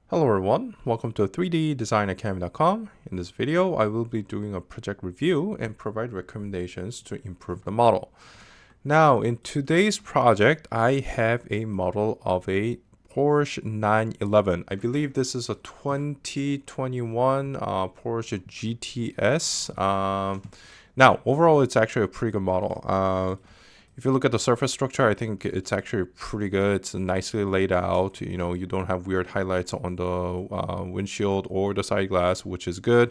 Hello everyone, welcome to 3ddesignacademy.com. In this video, I will be doing a project review and provide recommendations to improve the model. Now, in today's project, I have a model of a Porsche 911. I believe this is a 2021 Porsche GTS. Now, overall, it's actually a pretty good model. If you look at the surface structure, I think it's actually pretty good. It's nicely laid out. You know, you don't have weird highlights on the windshield or the side glass, which is good.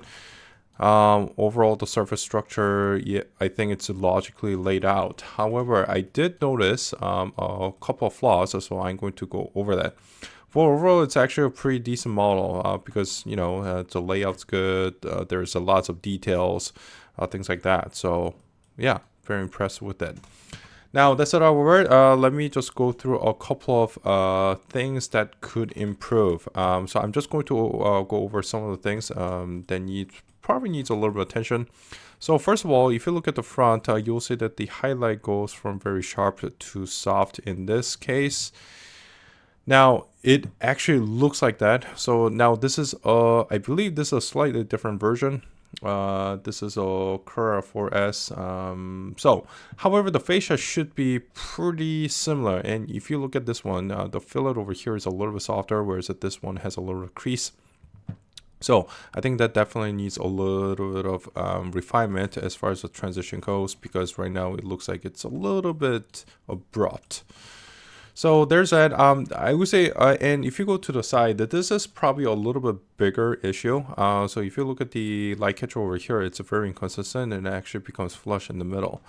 Overall, the surface structure, yeah, I think it's logically laid out. However, I did notice a couple of flaws, so I'm going to go over that. But overall, it's actually a pretty decent model because, you know, the layout's good. There's lots of details, things like that. So, yeah, very impressed with that. Now, that's it over. Let me just go through a couple of things that could improve. So I'm just going to go over some of the things that probably needs a little bit of attention. So first of all, if you look at the front, you'll see that the highlight goes from very sharp to soft in this case. Now, it actually looks like that. So now this is, I believe this is a slightly different version. This is a Cura 4S. However, the fascia should be pretty similar. And if you look at this one, the fillet over here is a little bit softer, whereas this one has a little bit of crease. So I think that definitely needs a little bit of refinement as far as the transition goes, because right now it looks like it's a little bit abrupt. So there's that. I would say, and if you go to the side, that this is probably a little bit bigger issue. So if you look at the light catcher over here, it's very inconsistent and it actually becomes flush in the middle.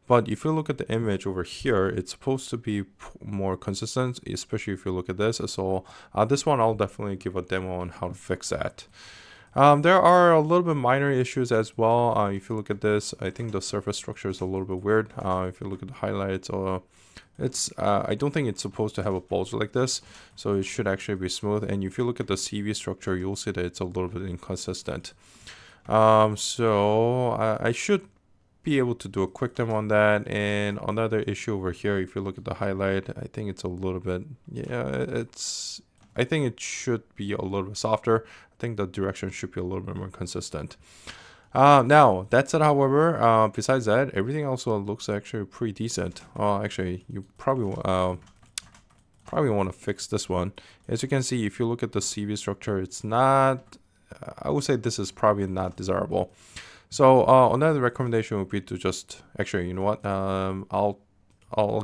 But if you look at the image over here, it's supposed to be more consistent, especially if you look at this. So this one, I'll definitely give a demo on how to fix that. There are a little bit minor issues as well. If you look at this, I think the surface structure is a little bit weird. If you look at the highlights, I don't think it's supposed to have a bulge like this, so it should actually be smooth. And if you look at the CV structure, you'll see that it's a little bit inconsistent. I should be able to do a quick demo on that. And another issue over here, if you look at the highlight, I think it's a little bit, I think it should be a little bit softer. I think the direction should be a little bit more consistent. Now, that's it, however. Besides that, everything else looks actually pretty decent. Actually, you probably want to fix this one. As you can see, if you look at the CV structure, it's not, I would say this is probably not desirable. So another recommendation would be to just, actually, you know what, I'll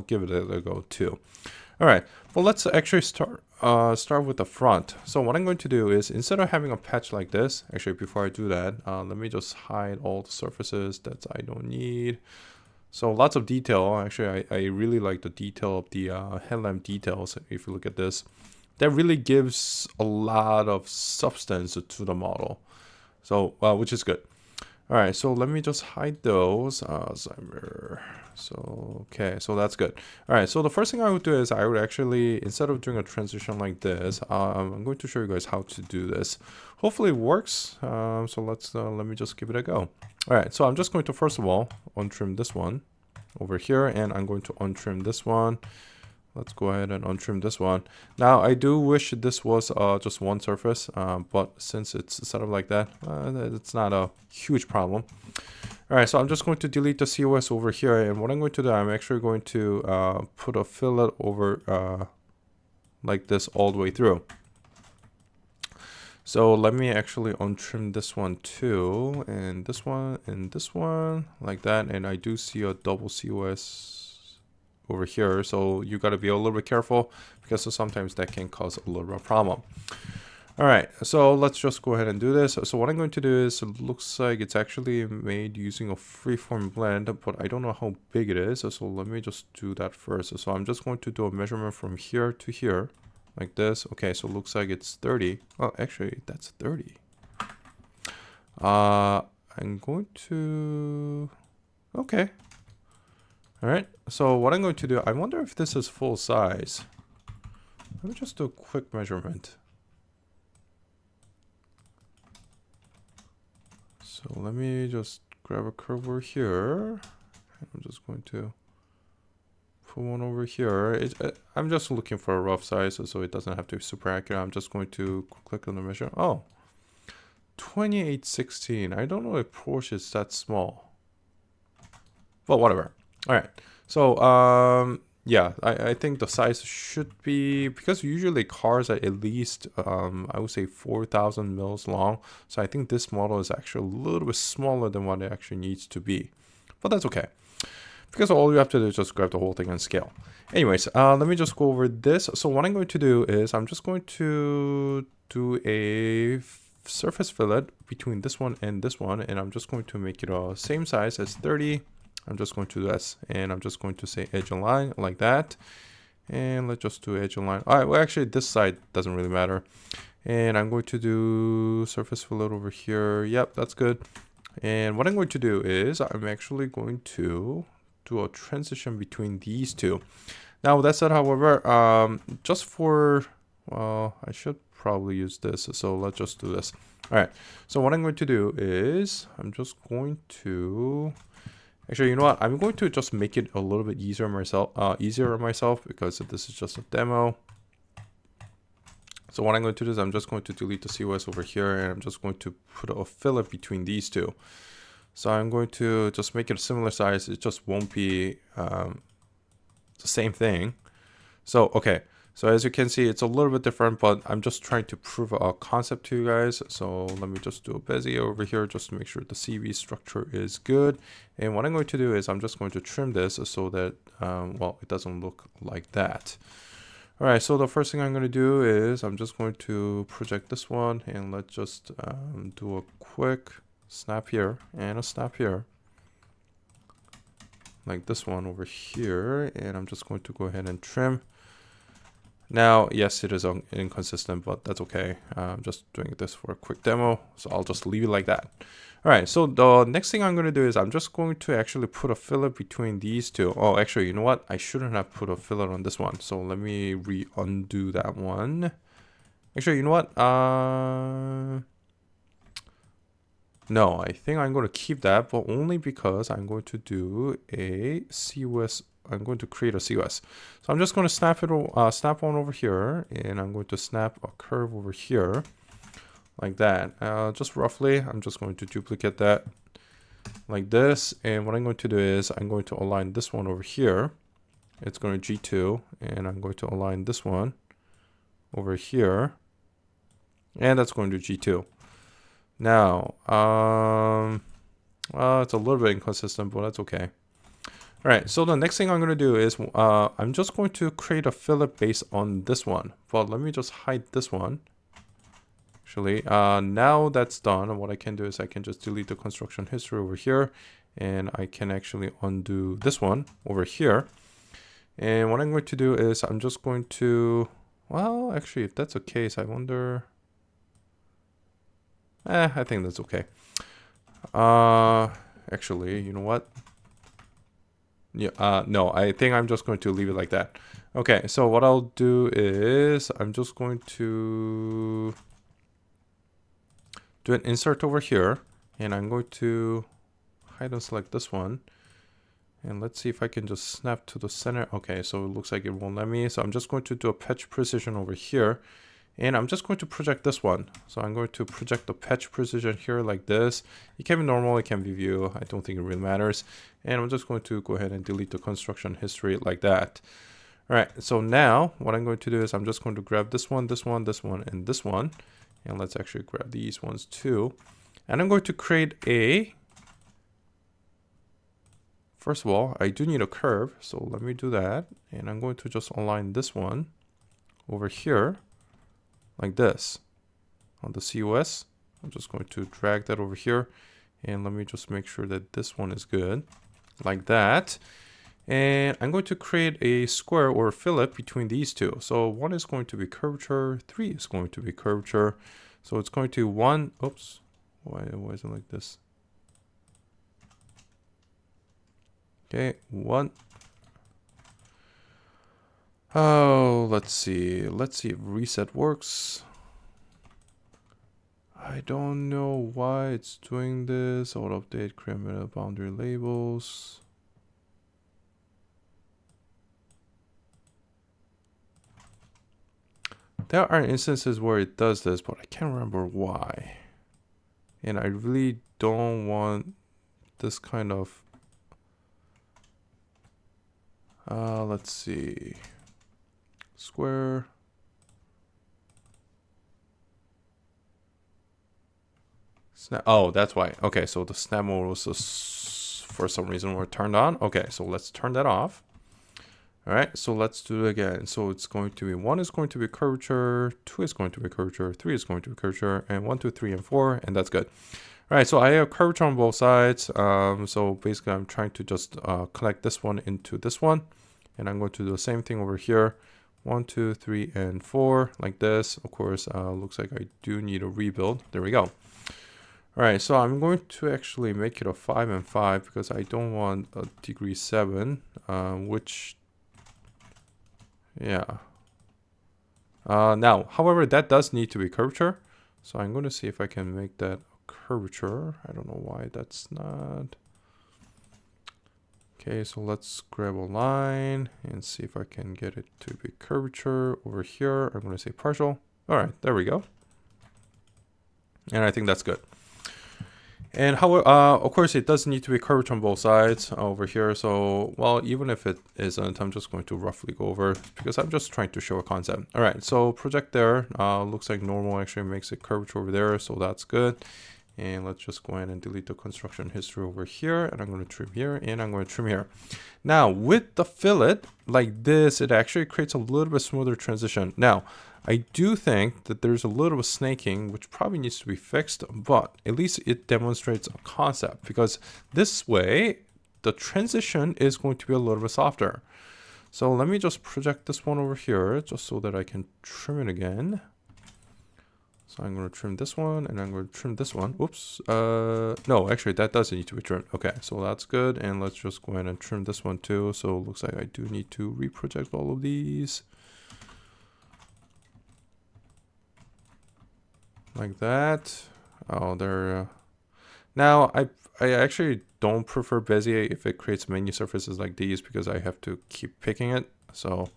give it a go too. All right, well, let's actually start with the front. So what I'm going to do is, instead of having a patch like this, actually before I do that, let me just hide all the surfaces that I don't need. So lots of detail. Actually, I really like the detail of the headlamp details. If you look at this, that really gives a lot of substance to the model. So which is good. All right, so let me just hide those. So, okay, so that's good. All right, so the first thing I would do is I would actually, instead of doing a transition like this, I'm going to show you guys how to do this. Hopefully it works. So let me just give it a go. All right, so I'm just going to, first of all, untrim this one over here, and I'm going to untrim this one. Let's go ahead and untrim this one. Now, I do wish this was just one surface, but since it's set up like that, it's not a huge problem. All right, so I'm just going to delete the COS over here, and what I'm going to do, I'm actually going to put a fillet over like this all the way through. So let me actually untrim this one too, and this one, like that, and I do see a double COS over here, so you got to be a little bit careful because sometimes that can cause a little bit of problem. All right, so let's just go ahead and do this. So what I'm going to do is, it looks like it's actually made using a freeform blend, but I don't know how big it is. So let me just do that first. So I'm just going to do a measurement from here to here, like this. Okay, so it looks like it's 30. Oh, actually, that's 30. I'm going to, okay. All right, so what I'm going to do, I wonder if this is full size. Let me just do a quick measurement. So let me just grab a curve over here. I'm just going to put one over here. I'm just looking for a rough size, so it doesn't have to be super accurate. I'm just going to click on the measure. Oh, 2816. I don't know if Porsche is that small, but whatever. All right. So yeah, I think the size should be, because usually cars are at least I would say 4,000 mils long. So I think this model is actually a little bit smaller than what it actually needs to be, but that's okay, because all you have to do is just grab the whole thing and scale. Anyways, let me just go over this. So what I'm going to do is I'm just going to do a surface fillet between this one, and I'm just going to make it a same size as 30. I'm just going to do this, and I'm just going to say edge align like that. And let's just do edge align. All right, well, actually this side doesn't really matter. And I'm going to do surface fillet over here. Yep, that's good. And what I'm going to do is I'm actually going to do a transition between these two. Now that said, however, just for, well, I should probably use this. So let's just do this. All right. So what I'm going to do is I'm just going to, actually, you know what? I'm going to just make it a little bit easier myself, because this is just a demo. So what I'm going to do is I'm just going to delete the COS over here, and I'm just going to put a fillet between these two. So I'm going to just make it a similar size. It just won't be the same thing. So, okay. So as you can see, it's a little bit different, but I'm just trying to prove a concept to you guys. So let me just do a Bezier over here just to make sure the CV structure is good. And what I'm going to do is I'm just going to trim this so that, well, it doesn't look like that. All right, so the first thing I'm going to do is I'm just going to project this one, and let's just do a quick snap here and a snap here. Like this one over here, and I'm just going to go ahead and trim. Now, yes, it is inconsistent, but that's okay. I'm just doing this for a quick demo, so I'll just leave it like that. All right, so the next thing I'm going to do is I'm just going to actually put a fillet between these two. Oh, actually, you know what? I shouldn't have put a fillet on this one. So let me undo that one. Actually, you know what? No, I think I'm going to keep that, but only because I'm going to do a COS. I'm going to create a COS. So I'm just going to snap one over here, and I'm going to snap a curve over here like that. Just roughly, I'm just going to duplicate that like this. And what I'm going to do is I'm going to align this one over here. It's going to G2, and I'm going to align this one over here, and that's going to G2. Now, it's a little bit inconsistent, but that's okay. All right, so the next thing I'm going to do is I'm just going to create a fillet based on this one. But let me just hide this one. Actually, now that's done, what I can do is I can just delete the construction history over here, and I can actually undo this one over here. And what I'm going to do is I'm just going to, well, actually, if that's the case, I wonder. I think that's okay. Actually, you know what? Yeah, no, I think I'm just going to leave it like that. Okay, so what I'll do is I'm just going to do an insert over here, and I'm going to hide and select this one. And let's see if I can just snap to the center. Okay, so it looks like it won't let me. So I'm just going to do a patch precision over here. And I'm just going to project this one. So I'm going to project the patch precision here like this. It can be normal, it can be view. I don't think it really matters. And I'm just going to go ahead and delete the construction history like that. All right, so now what I'm going to do is I'm just going to grab this one, this one, this one, and this one. And let's actually grab these ones too. And I'm going to create a, first of all, I do need a curve. So let me do that. And I'm going to just align this one over here like this on the COS. I'm just going to drag that over here, and let me just make sure that this one is good like that. And I'm going to create a square or a fillet between these two. So one is going to be curvature, 3 is going to be curvature. So it's going to one, oops, why is it like this? Okay, 1. Oh, let's see if reset works. I don't know why it's doing this. Auto update, create meta boundary labels. There are instances where it does this, but I can't remember why. And I really don't want this kind of, let's see, square. Snap. Oh, that's why. Okay, so the snap mode was just, for some reason were turned on. Okay, so let's turn that off. All right, so let's do it again. So it's going to be 1 is going to be curvature, 2 is going to be curvature, 3 is going to be curvature, and 1, 2, 3, and 4, and that's good. All right, so I have curvature on both sides. So basically I'm trying to just connect this one into this one, and I'm going to do the same thing over here. 1, 2, 3, and 4, like this. Of course, looks like I do need a rebuild. There we go. All right, so I'm going to actually make it a 5 and 5 because I don't want a degree 7, which, yeah. Now, however, that does need to be curvature. So I'm going to see if I can make that curvature. I don't know why that's not. Okay, so let's grab a line and see if I can get it to be curvature over here. I'm going to say partial. All right, there we go. And I think that's good. And how, of course, it does need to be curvature on both sides over here. So, well, even if it isn't, I'm just going to roughly go over because I'm just trying to show a concept. All right, so project there. Looks like normal actually makes it curvature over there, so that's good. And let's just go ahead and delete the construction history over here. And I'm going to trim here and I'm going to trim here. Now, with the fillet like this, it actually creates a little bit smoother transition. Now, I do think that there's a little bit of snaking, which probably needs to be fixed, but at least it demonstrates a concept because this way, the transition is going to be a little bit softer. So let me just project this one over here just so that I can trim it again. So I'm going to trim this one and I'm going to trim this one. Oops. No, actually that doesn't need to be trimmed. Okay, so that's good. And let's just go ahead and trim this one too. So it looks like I do need to reproject all of these. Like that. Oh, there. Now I actually don't prefer Bezier if it creates many surfaces like these because I have to keep picking it. So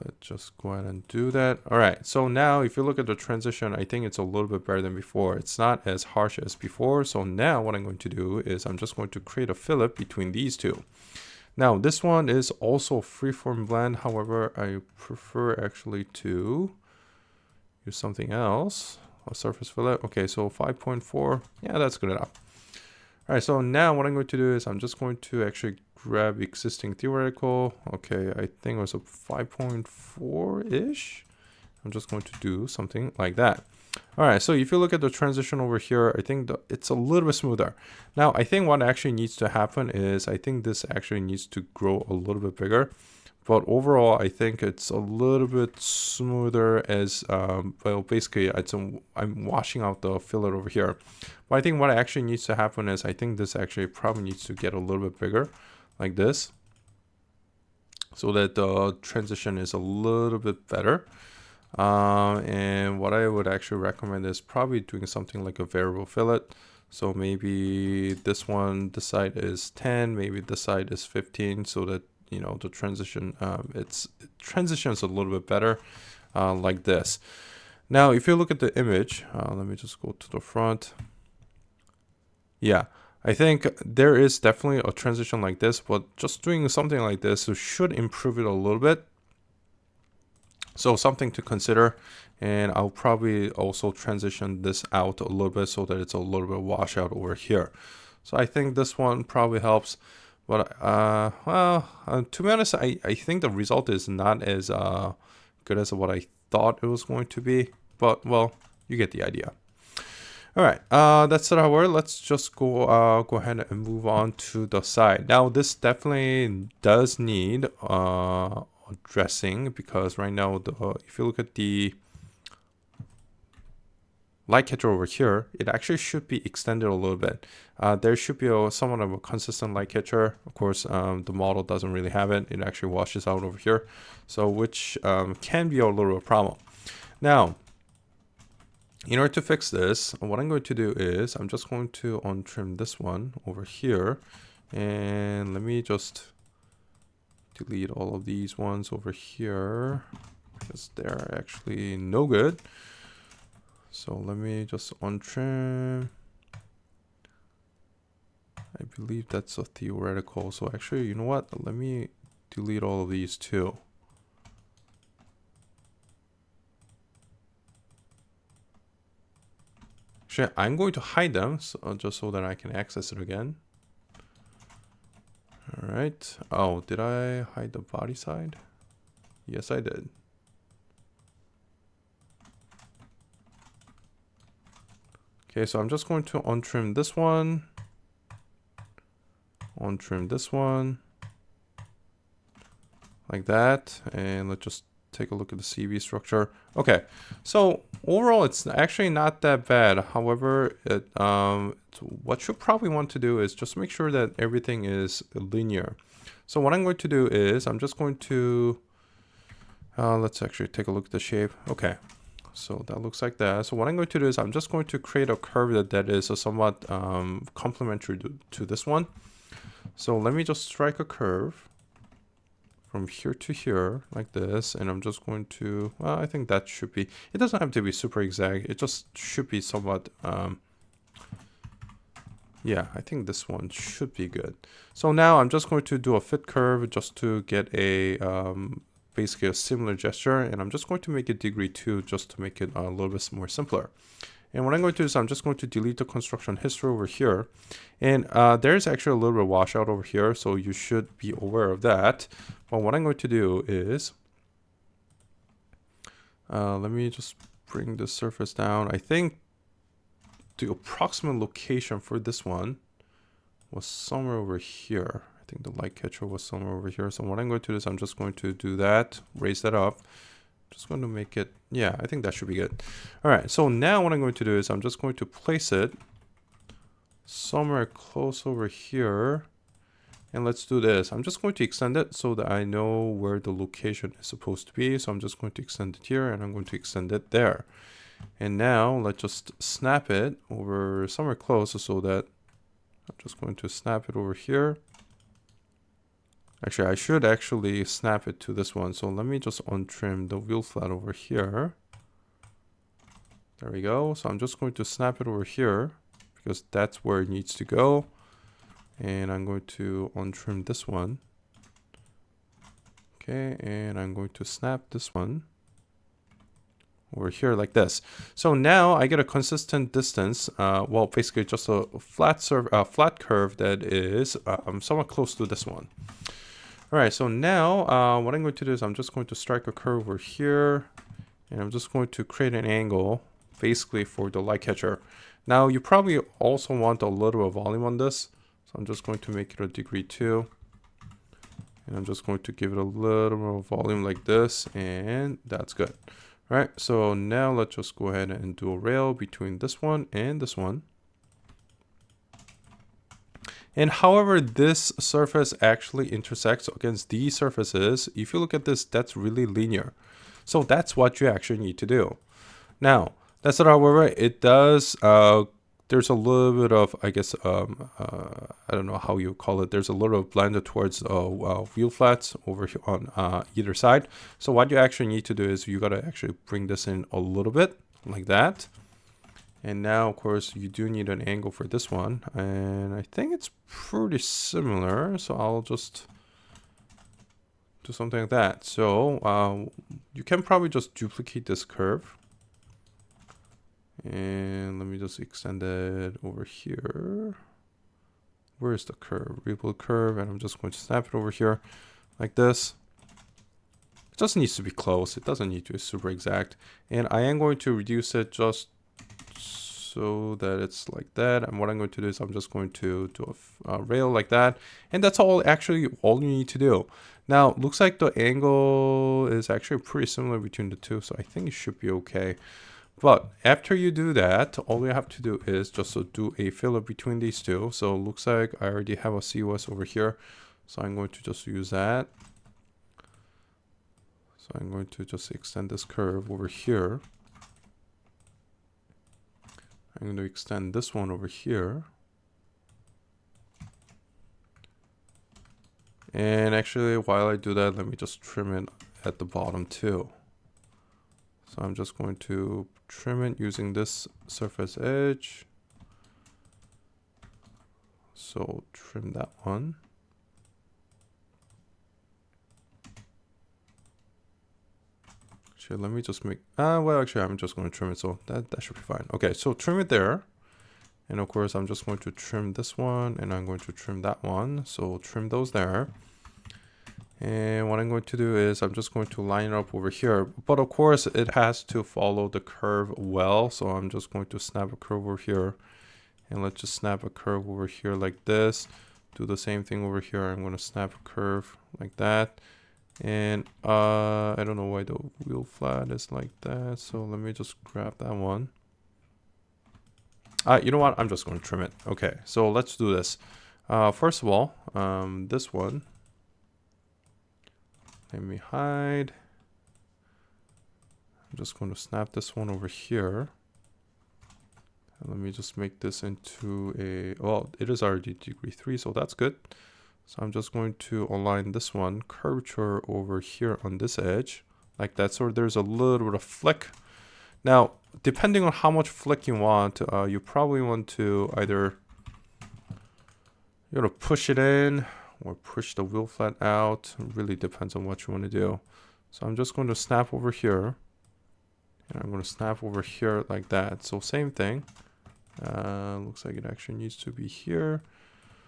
let's just go ahead and do that. All right, so now if you look at the transition, I think it's a little bit better than before. It's not as harsh as before. So now what I'm going to do is I'm just going to create a fillet between these two. Now this one is also freeform blend. However, I prefer actually to use something else. A surface fillet. Okay, so 5.4. Yeah, that's good enough. All right, so now what I'm going to do is I'm just going to actually grab existing theoretical. Okay, I think it was a 5.4-ish. I'm just going to do something like that. All right, so if you look at the transition over here, I think it's a little bit smoother. Now, I think what actually needs to happen is I think this actually needs to grow a little bit bigger. But overall, I think it's a little bit smoother as, well, basically I'm washing out the fillet over here. But I think what actually needs to happen is I think this actually probably needs to get a little bit bigger like this so that the transition is a little bit better. And what I would actually recommend is probably doing something like a variable fillet. So maybe this one, the side is 10, maybe the side is 15 so that you know the transition it transitions a little bit better like this. Now if you look at the image, let me just go to the front. Yeah, I think there is definitely a transition like this, but just doing something like this should improve it a little bit. So something to consider. And I'll probably also transition this out a little bit so that it's a little bit washout over here. So I think this one probably helps. But, to be honest, I think the result is not as good as what I thought it was going to be. But, well, you get the idea. All right, that's it. However, let's just go ahead and move on to the side. Now, this definitely does need addressing because right now, if you look at the light catcher over here, it actually should be extended a little bit. There should be somewhat of a consistent light catcher. Of course, the model doesn't really have it. It actually washes out over here, so which can be a little bit of a problem. Now, in order to fix this, what I'm going to do is I'm just going to untrim this one over here, and let me just delete all of these ones over here. because they're actually no good. So let me just untrim. I believe that's a theoretical. So actually, you know what? Let me delete all of these too. Actually, I'm going to hide them just so that I can access it again. All right. Oh, did I hide the body side? Yes, I did. Okay, so I'm just going to untrim this one. Untrim this one. Like that. And let's just take a look at the CV structure. Okay, so overall it's actually not that bad. However, what you probably want to do is just make sure that everything is linear. So what I'm going to do is I'm just going to let's actually take a look at the shape. Okay, so that looks like that. So what I'm going to do is I'm just going to create a curve that is somewhat complementary to this one. So let me just strike a curve from here to here like this, and I'm just going to, well, I think that should be, it doesn't have to be super exact, it just should be somewhat, yeah, I think this one should be good. So now I'm just going to do a fit curve just to get a basically a similar gesture, and I'm just going to make it degree 2 just to make it a little bit more simpler. And what I'm going to do is I'm just going to delete the construction history over here. And there's actually a little bit of washout over here, so you should be aware of that. But what I'm going to do is, let me just bring the surface down. I think the approximate location for this one was somewhere over here. I think the light catcher was somewhere over here. So what I'm going to do is I'm just going to do that, raise that up. Just going to make it, yeah, I think that should be good. All right, so now what I'm going to do is I'm just going to place it somewhere close over here. And let's do this. I'm just going to extend it so that I know where the location is supposed to be. So I'm just going to extend it here, and I'm going to extend it there. And now let's just snap it over somewhere close so that I'm just going to snap it over here. Actually, I should actually snap it to this one. So let me just untrim the wheel flat over here. There we go. So I'm just going to snap it over here because that's where it needs to go. And I'm going to untrim this one. Okay, and I'm going to snap this one over here like this. So now I get a consistent distance. Well, basically just a flat curve that is somewhat close to this one. All right, so now what I'm going to do is I'm just going to strike a curve over here, and I'm just going to create an angle basically for the light catcher. Now you probably also want a little of volume on this, so I'm just going to make it a degree 2, and I'm just going to give it a little more volume like this, and that's good. All right, so now let's just go ahead and do a rail between this one and this one. And however this surface actually intersects against these surfaces, if you look at this, that's really linear. So that's what you actually need to do. Now, that's not, however, it does, there's a little bit of, I guess, I don't know how you call it. There's a little blend towards wheel flats over here on either side. So what you actually need to do is you got to actually bring this in a little bit like that. And now, of course, you do need an angle for this one. And I think it's pretty similar. So I'll just do something like that. So you can probably just duplicate this curve. And let me just extend it over here. Where is the curve? Rebuild curve. And I'm just going to snap it over here like this. It just needs to be close. It doesn't need to be super exact. And I am going to reduce it just so that it's like that. And what I'm going to do is I'm just going to do a rail like that. And that's all you need to do. Now, looks like the angle is actually pretty similar between the two. So I think it should be okay. But after you do that, all you have to do is just do a filler between these two. So it looks like I already have a COS over here. So I'm going to just use that. So I'm going to just extend this curve over here. I'm going to extend this one over here. And actually, while I do that, let me just trim it at the bottom too. So I'm just going to trim it using this surface edge. So trim that one. Actually, let me just make, well, actually, I'm just going to trim it. So that should be fine. Okay, so trim it there. And of course, I'm just going to trim this one and I'm going to trim that one. So trim those there. And what I'm going to do is I'm just going to line it up over here. But of course, it has to follow the curve well. So I'm just going to snap a curve over here. And let's just snap a curve over here like this. Do the same thing over here. I'm going to snap a curve like that. And I don't know why the wheel flat is like that. So let me just grab that one. You know what? I'm just going to trim it. Okay, so let's do this. First of all, this one. Let me hide. I'm just going to snap this one over here. And let me just make this into a, well, it is already degree 3, so that's good. So I'm just going to align this one curvature over here on this edge like that. So there's a little bit of flick. Now, depending on how much flick you want, you probably want to either push it in or push the wheel flat out. It really depends on what you want to do. So I'm just going to snap over here. And I'm going to snap over here like that. So same thing. Looks like it actually needs to be here.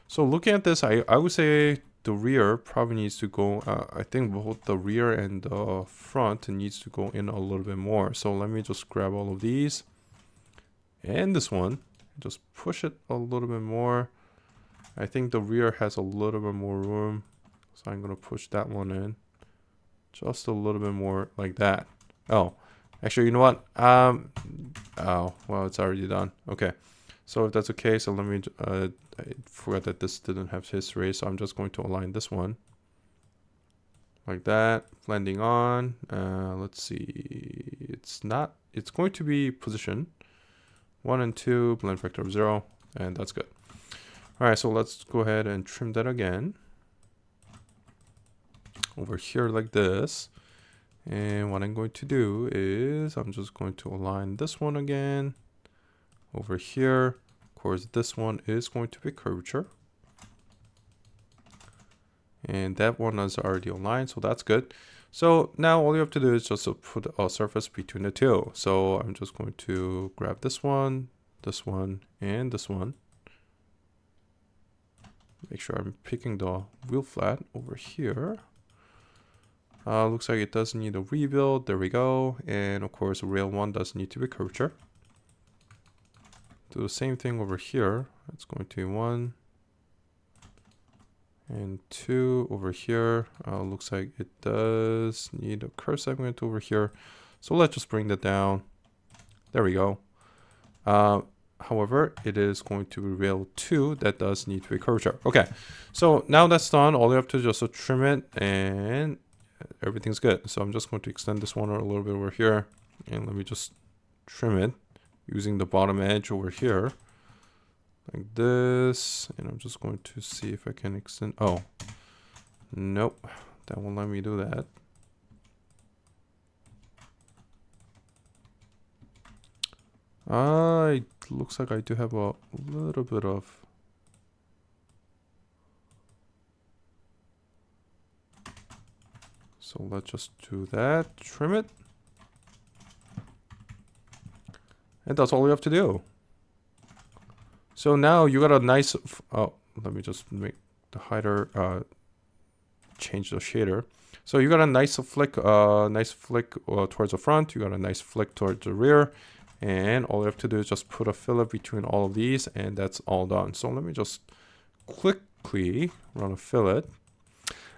So looking at this, I would say the rear probably needs to go, I think both the rear and the front needs to go in a little bit more. So let me just grab all of these and this one, just push it a little bit more. I think the rear has a little bit more room. So I'm going to push that one in just a little bit more like that. Oh, actually, you know what? Oh, well, it's already done. Okay. So if that's okay, so let me, I forgot that this didn't have history. So I'm just going to align this one like that, blending on. Let's see, it's going to be position 1 and 2, blend factor of 0, and that's good. All right, so let's go ahead and trim that again over here like this. And what I'm going to do is I'm just going to align this one again over here. Of course, this one is going to be curvature. And that one is already aligned, so that's good. So now all you have to do is just to put a surface between the two. So I'm just going to grab this one, and this one. Make sure I'm picking the wheel flat over here. Looks like it does need a rebuild. There we go. And of course, rail 1 does need to be curvature. Do the same thing over here. It's going to be 1 and 2 over here. Looks like it does need a curve segment over here. So let's just bring that down. There we go. However, it is going to be rail 2 that does need to be curvature. Okay, so now that's done. All you have to do is just trim it and everything's good. So I'm just going to extend this one a little bit over here. And let me just trim it using the bottom edge over here. Like this. And I'm just going to see if I can extend. Oh, nope. That won't let me do that. It looks like I do have a little bit of so let's just do that, trim it, and that's all you have to do. So now you got a nice oh, let me just make the hider change the shader. So you got a nice flick towards the front, you got a nice flick towards the rear. And all you have to do is just put a filler between all of these, and that's all done. So let me just quickly run a fillet.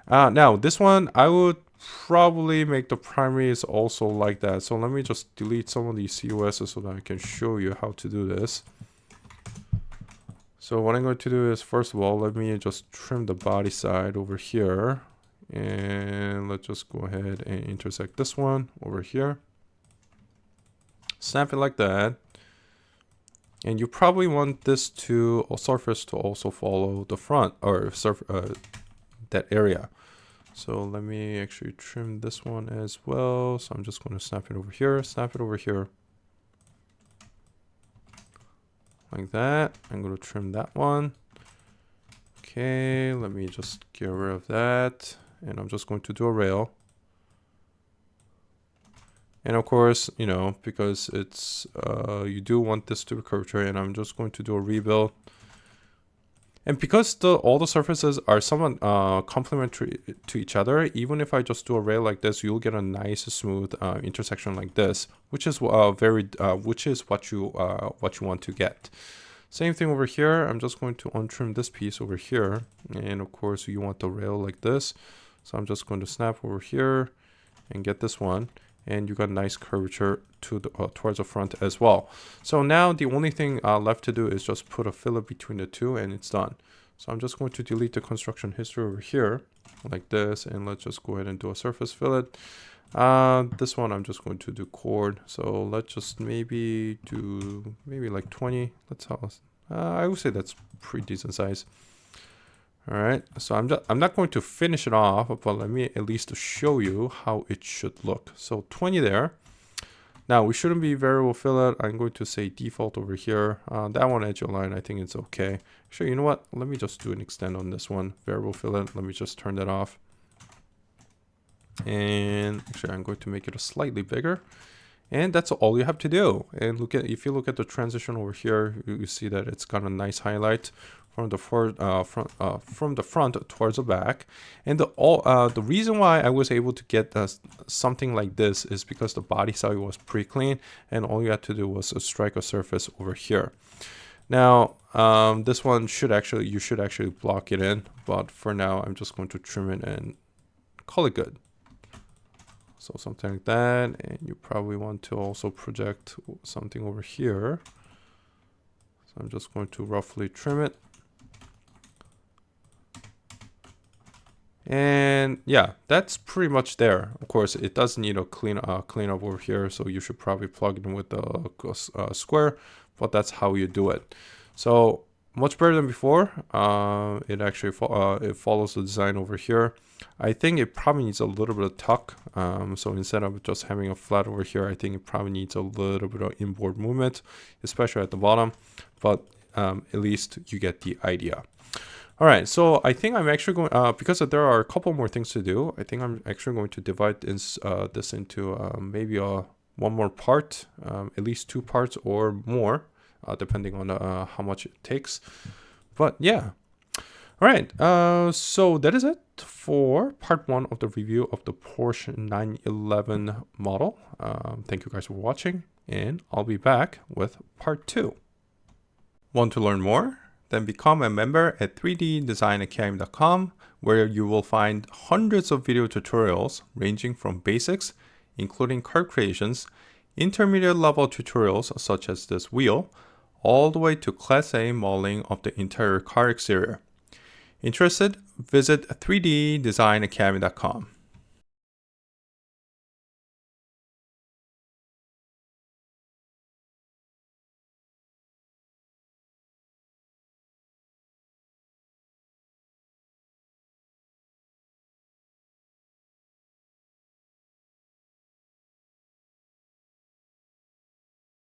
Now this one, I would probably make the primaries also like that. So let me just delete some of these COSs so that I can show you how to do this. So what I'm going to do is, first of all, let me just trim the body side over here. And let's just go ahead and intersect this one over here. Snap it like that, and you probably want this surface to also follow the front or that area. So let me actually trim this one as well. So I'm just going to snap it over here, like that. I'm going to trim that one. Okay, let me just get rid of that. And I'm just going to do a rail. And of course, you know, because it's, you do want this to be curvature, and I'm just going to do a rebuild. And because all the surfaces are somewhat complementary to each other, even if I just do a rail like this, you'll get a nice smooth intersection like this, which is what you want to get. Same thing over here. I'm just going to untrim this piece over here, and of course you want the rail like this. So I'm just going to snap over here and get this one, and you got a nice curvature to the, towards the front as well. So now the only thing left to do is just put a fillet between the two, and it's done. So I'm just going to delete the construction history over here like this, and let's just go ahead and do a surface fillet. This one I'm just going to do chord. So let's just maybe do like 20. Let's I would say that's pretty decent size. All right, so I'm not going to finish it off, but let me at least show you how it should look. So 20 there. Now we shouldn't be variable fillet. I'm going to say default over here. That one edge align, I think it's okay. Actually, you know what? Let me just do an extend on this one. Variable fillet. Let me just turn that off. And actually, I'm going to make it a slightly bigger. And that's all you have to do. And if you look at the transition over here, you see that it's got a nice highlight from the front towards the back. And the reason why I was able to get something like this is because the body side was pretty clean, and all you had to do was strike a surface over here. Now this one you should actually block it in, but for now I'm just going to trim it and call it good. So something like that, and you probably want to also project something over here. So I'm just going to roughly trim it. And yeah, that's pretty much there. Of course, it does need a clean up over here, so you should probably plug it in with the square, but that's how you do it. So much better than before. It actually it follows the design over here. I think it probably needs a little bit of tuck. So instead of just having a flat over here, I think it probably needs a little bit of inboard movement, especially at the bottom. But at least you get the idea. All right, so I think I'm actually going, because there are a couple more things to do, I think I'm actually going to divide this into maybe one more part, at least 2 parts or more, depending on how much it takes. But yeah. All right, so that is it for part 1 of the review of the Porsche 911 model. Thank you guys for watching, and I'll be back with part 2. Want to learn more? Then become a member at 3ddesignacademy.com, where you will find hundreds of video tutorials ranging from basics, including car creations, intermediate level tutorials such as this wheel, all the way to Class A modeling of the interior car exterior. Interested? Visit 3ddesignacademy.com.